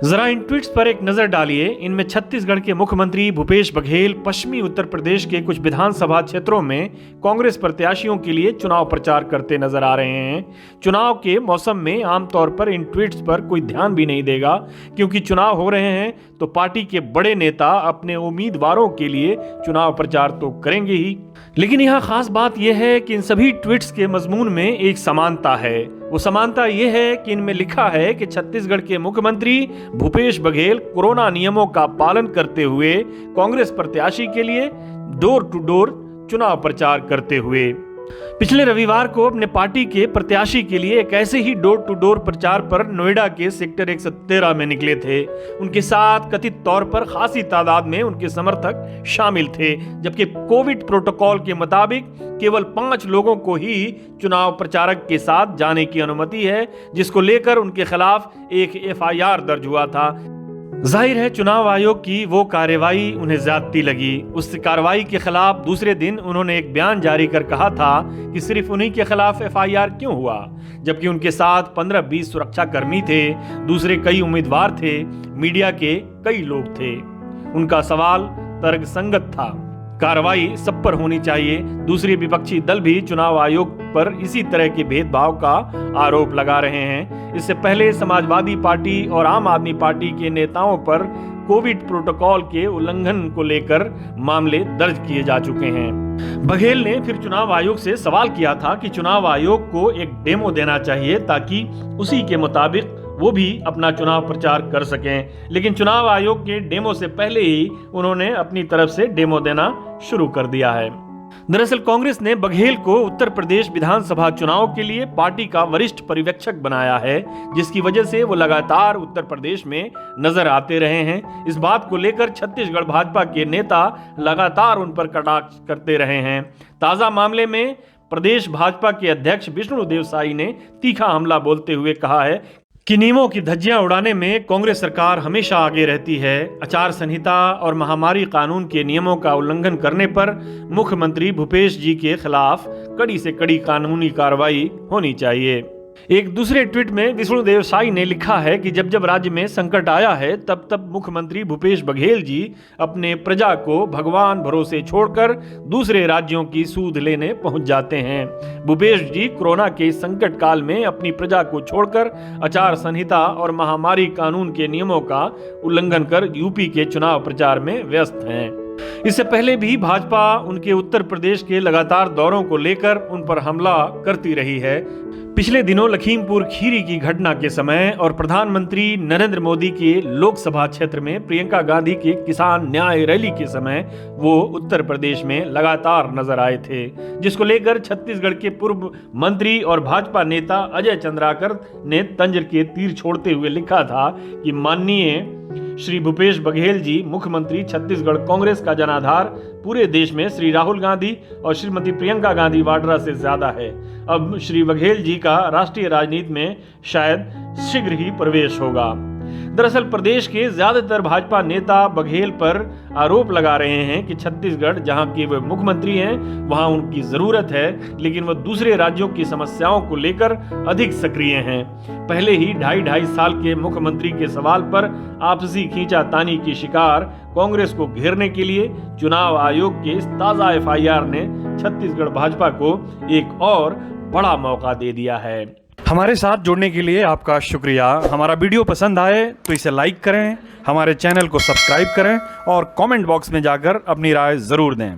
जरा इन ट्वीट्स पर एक नजर डालिए। इनमें छत्तीसगढ़ के मुख्यमंत्री भूपेश बघेल पश्चिमी उत्तर प्रदेश के कुछ विधानसभा क्षेत्रों में कांग्रेस प्रत्याशियों के लिए चुनाव प्रचार करते नजर आ रहे हैं। चुनाव के मौसम में आमतौर पर इन ट्वीट्स पर कोई ध्यान भी नहीं देगा, क्योंकि चुनाव हो रहे हैं तो पार्टी के बड़े नेता अपने उम्मीदवारों के लिए चुनाव प्रचार तो करेंगे ही। लेकिन यहाँ खास बात यह है कि इन सभी ट्वीट्स के मजमून में एक समानता है। वो समानता यह है कि इनमें लिखा है कि छत्तीसगढ़ के मुख्यमंत्री भूपेश बघेल कोरोना नियमों का पालन करते हुए कांग्रेस प्रत्याशी के लिए डोर टू डोर चुनाव प्रचार करते हुए। पिछले रविवार को अपने पार्टी के प्रत्याशी के लिए एक ऐसे ही डोर टू डोर प्रचार पर नोएडा के सेक्टर 113 में निकले थे। उनके साथ कथित तौर पर खासी तादाद में उनके समर्थक शामिल थे, जबकि कोविड प्रोटोकॉल के मुताबिक केवल 5 लोगों को ही चुनाव प्रचारक के साथ जाने की अनुमति है, जिसको लेकर उनके खिलाफ एक FIR दर्ज हुआ था। जाहिर है चुनाव आयोग की वो कार्रवाई उन्हें ज्यादती लगी। उस कार्रवाई के खिलाफ दूसरे दिन उन्होंने एक बयान जारी कर कहा था कि सिर्फ उन्हीं के खिलाफ FIR क्यों हुआ, जबकि उनके साथ 15-20 सुरक्षा कर्मी थे, दूसरे कई उम्मीदवार थे, मीडिया के कई लोग थे। उनका सवाल तर्कसंगत था। कार्रवाई सब पर होनी चाहिए। दूसरे विपक्षी दल भी चुनाव आयोग पर इसी तरह के भेदभाव का आरोप लगा रहे हैं। इससे पहले समाजवादी पार्टी और आम आदमी पार्टी के नेताओं पर कोविड प्रोटोकॉल के उल्लंघन को लेकर मामले दर्ज किए जा चुके हैं। बघेल ने फिर चुनाव आयोग से सवाल किया था कि चुनाव आयोग को एक डेमो देना चाहिए ताकि उसी के मुताबिक वो भी अपना चुनाव प्रचार कर सकें, लेकिन चुनाव आयोग के डेमो से पहले ही उन्होंने अपनी तरफ से डेमो देना शुरू कर दिया है। दरअसल कांग्रेस ने बघेल को उत्तर प्रदेश विधानसभा चुनाव के लिए पार्टी का वरिष्ठ पर्यवेक्षक बनाया है, जिसकी वजह से वो लगातार उत्तर प्रदेश में नजर आते रहे हैं। इस बात को लेकर छत्तीसगढ़ भाजपा के नेता लगातार उन पर कटाक्ष करते रहे हैं। ताजा मामले में प्रदेश भाजपा के अध्यक्ष विष्णुदेव साई ने तीखा हमला बोलते हुए कहा है कि नियमों की धज्जियां उड़ाने में कांग्रेस सरकार हमेशा आगे रहती है। आचार संहिता और महामारी कानून के नियमों का उल्लंघन करने पर मुख्यमंत्री भूपेश जी के खिलाफ कड़ी से कड़ी कानूनी कार्रवाई होनी चाहिए। एक दूसरे ट्वीट में विष्णुदेव साई ने लिखा है कि जब जब राज्य में संकट आया है तब तब मुख्यमंत्री भूपेश बघेल जी अपने प्रजा को भगवान भरोसे छोड़कर दूसरे राज्यों की सूद लेने पहुंच जाते हैं। भूपेश जी कोरोना के संकट काल में अपनी प्रजा को छोड़कर आचार संहिता और महामारी कानून के नियमों का उल्लंघन कर यूपी के चुनाव प्रचार में व्यस्त हैं। इससे पहले भी भाजपा उनके उत्तर प्रदेश के लगातार दौरों को लेकर उन पर हमला करती रही है। पिछले दिनों लखीमपुर खीरी की घटना के समय और प्रधानमंत्री नरेंद्र मोदी के लोकसभा क्षेत्र में प्रियंका गांधी के किसान न्याय रैली के समय वो उत्तर प्रदेश में लगातार नजर आए थे, जिसको लेकर छत्तीसगढ़ के पूर्व मंत्री और भाजपा नेता अजय चंद्राकर ने तंज के तीर छोड़ते हुए लिखा था कि माननीय श्री भूपेश बघेल जी मुख्यमंत्री छत्तीसगढ़ कांग्रेस का जनाधार पूरे देश में श्री राहुल गांधी और श्रीमती प्रियंका गांधी वाड्रा से ज्यादा है। अब श्री बघेल जी का राष्ट्रीय राजनीति में शायद शीघ्र ही प्रवेश होगा। दरअसल प्रदेश के ज्यादातर भाजपा नेता बघेल पर आरोप लगा रहे हैं कि छत्तीसगढ़ जहां के वे मुख्यमंत्री हैं वहां उनकी जरूरत है, लेकिन वह दूसरे राज्यों की समस्याओं को लेकर अधिक सक्रिय हैं। पहले ही 2.5 साल के मुख्यमंत्री के सवाल पर आपसी खींचातानी की शिकार कांग्रेस को घेरने के लिए चुनाव आयोग के इस ताजा FIR ने छत्तीसगढ़ भाजपा को एक और बड़ा मौका दे दिया है। हमारे साथ जुड़ने के लिए आपका शुक्रिया। हमारा वीडियो पसंद आए तो इसे लाइक करें, हमारे चैनल को सब्सक्राइब करें और कमेंट बॉक्स में जाकर अपनी राय जरूर दें।